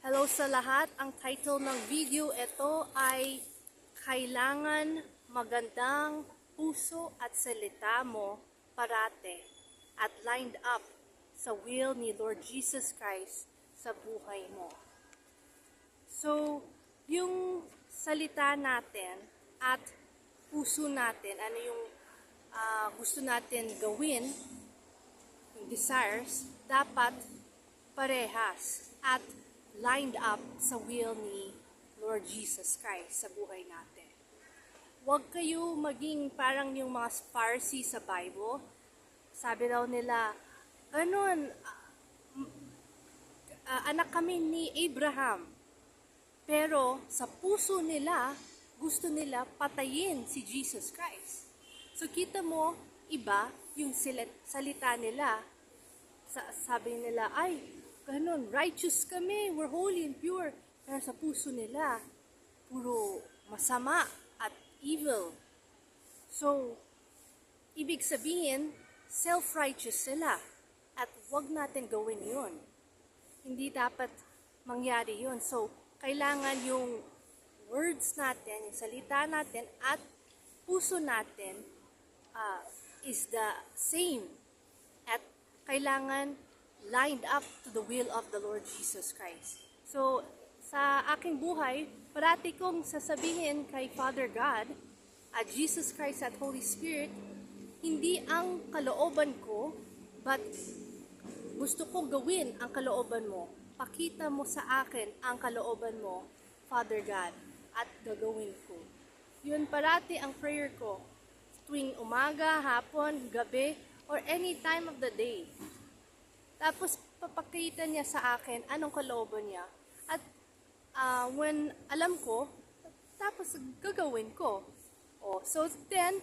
Hello sa lahat. Ang title ng video ito ay Kailangan Magandang Puso at Salita Mo Parate at Lined Up sa Will ni Lord Jesus Christ sa buhay mo. So, yung salita natin at puso natin, ano yung gusto natin gawin, yung desires, dapat parehas at lined up sa will ni Lord Jesus Christ sa buhay natin. Huwag kayo maging parang yung mga Pharisees sa Bible. Sabi daw nila, ganun, anak kami ni Abraham. Pero sa puso nila, gusto nila patayin si Jesus Christ. So kita mo, iba yung salita nila. Sabi nila, ay, ganun, righteous kami, we're holy and pure. Pero sa puso nila, puro masama at evil. So, ibig sabihin, self-righteous sila. At wag natin gawin yun. Hindi dapat mangyari yun. So, kailangan yung words natin, yung salita natin, at puso natin is the same. At kailangan lined up to the will of the Lord Jesus Christ. So, sa aking buhay, parati kong sasabihin kay Father God, at Jesus Christ at Holy Spirit, hindi ang kalooban ko, but gusto kong gawin ang kalooban mo. Pakita mo sa akin ang kalooban mo, Father God, at gagawin ko. Yun parati ang prayer ko, tuwing umaga, hapon, gabi, or any time of the day. Tapos, papakita niya sa akin anong kalooban niya. At when alam ko, tapos gagawin ko. So then,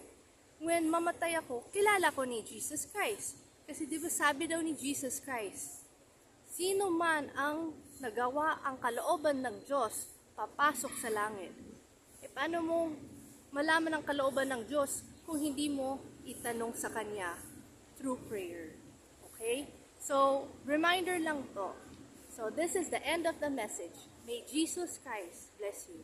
when mamatay ako, kilala ko ni Jesus Christ. Kasi di ba sabi daw ni Jesus Christ, sino man ang nagawa ang kalooban ng Diyos, papasok sa langit. Paano mo malaman ang kalooban ng Diyos kung hindi mo itanong sa Kanya through prayer? Okay? So, reminder lang to. So, this is the end of the message. May Jesus Christ bless you.